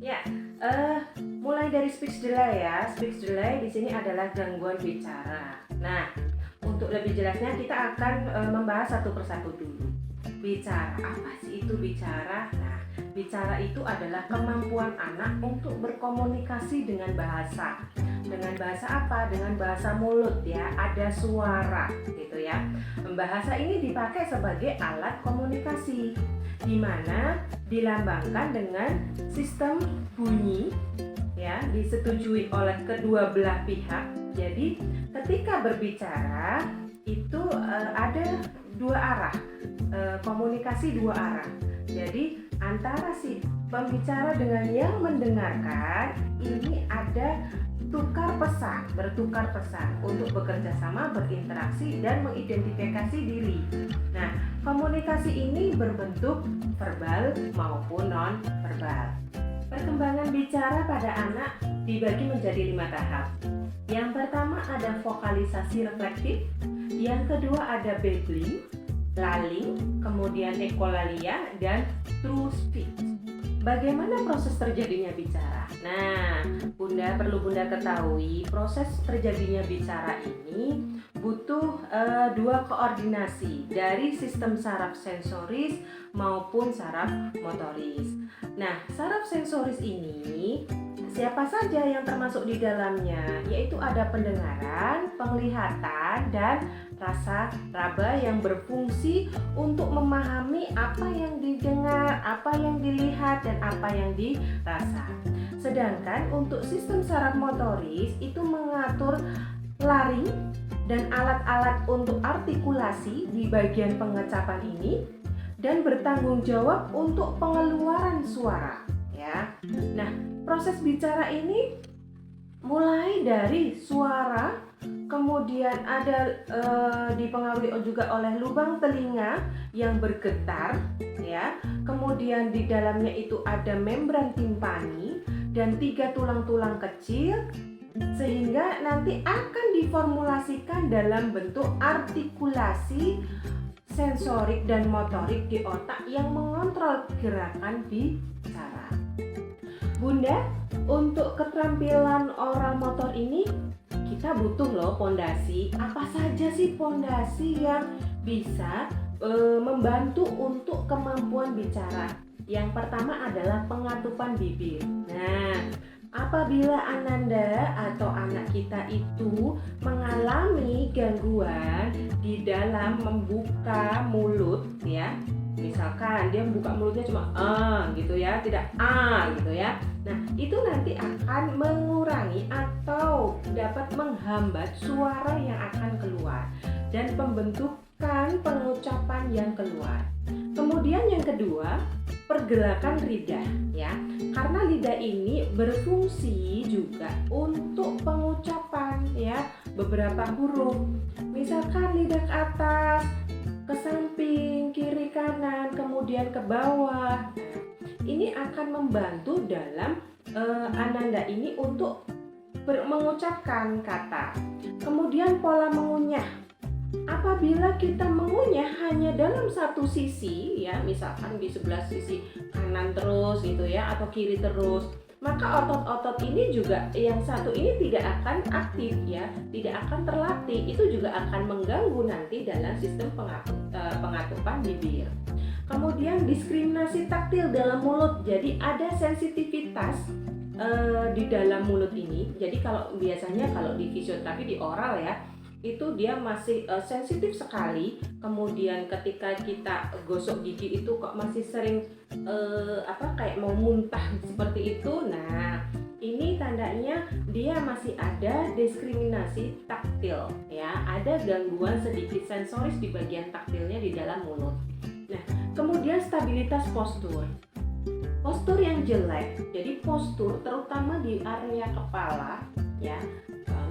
Ya, mulai dari speech delay ya. Speech delay di sini adalah gangguan bicara. Nah, untuk lebih jelasnya kita akan membahas satu persatu dulu. Bicara, apa sih itu bicara? Nah, bicara itu adalah kemampuan anak untuk berkomunikasi dengan bahasa. Dengan bahasa apa? Dengan bahasa mulut ya, ada suara gitu ya. Bahasa ini dipakai sebagai alat komunikasi, di mana dilambangkan dengan sistem bunyi ya, disetujui oleh kedua belah pihak. Jadi ketika berbicara itu ada dua arah, komunikasi dua arah. Jadi antara si pembicara dengan yang mendengarkan ini ada bertukar pesan untuk bekerja sama, berinteraksi dan mengidentifikasi diri. Nah, komunikasi ini berbentuk verbal maupun non verbal. Perkembangan bicara pada anak dibagi menjadi 5 tahap. Yang pertama ada vokalisasi reflektif, yang kedua ada babbling, laling, kemudian ekolalia dan true speech. Bagaimana proses terjadinya bicara? Nah, perlu Bunda ketahui, proses terjadinya bicara ini butuh dua koordinasi dari sistem saraf sensoris maupun saraf motoris. Nah, saraf sensoris ini siapa saja yang termasuk di dalamnya? Yaitu ada pendengaran, penglihatan, dan rasa raba yang berfungsi untuk memahami apa yang didengar, apa yang dilihat, dan apa yang dirasa. Sedangkan untuk sistem saraf motoris itu mengatur laring dan alat-alat untuk artikulasi di bagian pengecapan ini dan bertanggung jawab untuk pengeluaran suara ya. Nah, proses bicara ini mulai dari suara, kemudian ada dipengaruhi juga oleh lubang telinga yang bergetar ya. Kemudian di dalamnya itu ada membran timpani dan 3 tulang-tulang kecil, sehingga nanti akan diformulasikan dalam bentuk artikulasi sensorik dan motorik di otak yang mengontrol gerakan bicara. Bunda, untuk keterampilan oral motor ini kita butuh loh pondasi. Apa saja sih pondasi yang bisa membantu untuk kemampuan bicara? Yang pertama adalah pengatupan bibir. Nah, apabila Ananda atau anak kita itu mengalami gangguan di dalam membuka mulut ya, misalkan dia membuka mulutnya cuma gitu ya, tidak gitu ya. Nah, itu nanti akan mengurangi atau dapat menghambat suara yang akan keluar dan pembentukan pengucapan yang keluar. Kemudian yang kedua, pergerakan lidah ya. Karena lidah ini berfungsi juga untuk pengucapan ya beberapa huruf. Misalkan lidah ke atas, ke samping, kiri kanan, kemudian ke bawah. Ini akan membantu dalam Ananda ini untuk mengucapkan kata. Kemudian pola mengunyah. Apabila kita mengunyah hanya dalam satu sisi ya, misalkan di sebelah sisi kanan terus gitu ya, atau kiri terus, maka otot-otot ini juga yang satu ini tidak akan aktif ya, tidak akan terlatih. Itu juga akan mengganggu nanti dalam sistem pengatupan bibir. Kemudian diskriminasi taktil dalam mulut. Jadi ada sensitivitas di dalam mulut ini. Jadi kalau biasanya kalau di fisioterapi di oral ya, itu dia masih sensitif sekali. Kemudian ketika kita gosok gigi itu kok masih sering kayak mau muntah seperti itu. Nah, ini tandanya dia masih ada diskriminasi taktil ya, ada gangguan sedikit sensoris di bagian taktilnya di dalam mulut. Nah, kemudian stabilitas postur. Postur yang jelek, jadi postur terutama di area kepala ya.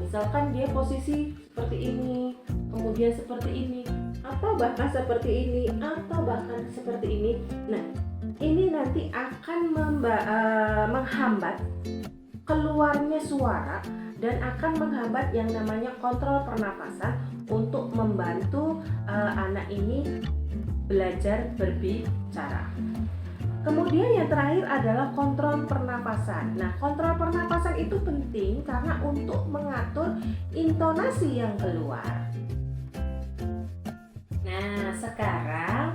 Misalkan dia posisi seperti ini, kemudian seperti ini, atau bahkan seperti ini, atau bahkan seperti ini. Nah, ini nanti akan menghambat keluarnya suara dan akan menghambat yang namanya kontrol pernapasan untuk membantu anak ini belajar berbicara. Kemudian yang terakhir adalah kontrol pernapasan pernapasan. Nah, kontrol pernapasan itu penting karena untuk mengatur intonasi yang keluar. Nah, sekarang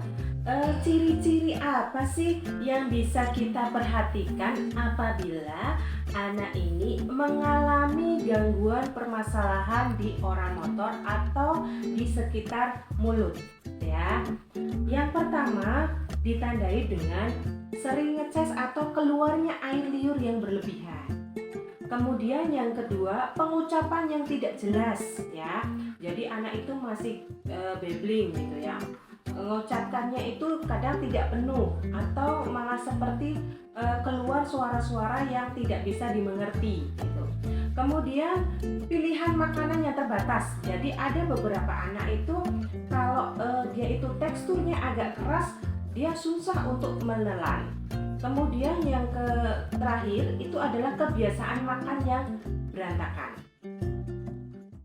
ciri-ciri apa sih yang bisa kita perhatikan apabila anak ini mengalami gangguan permasalahan di oral motor atau di sekitar mulut, ya? Yang pertama ditandai dengan sering ngeces atau keluarnya air liur yang berlebihan. Kemudian yang kedua, pengucapan yang tidak jelas, ya. Jadi anak itu masih babbling gitu ya. Mengucapkannya itu kadang tidak penuh atau malah seperti keluar suara-suara yang tidak bisa dimengerti gitu. Kemudian pilihan makanan yang terbatas. Jadi ada beberapa anak itu kalau dia itu teksturnya agak keras, dia susah untuk menelan. Kemudian yang terakhir itu adalah kebiasaan makan yang berantakan.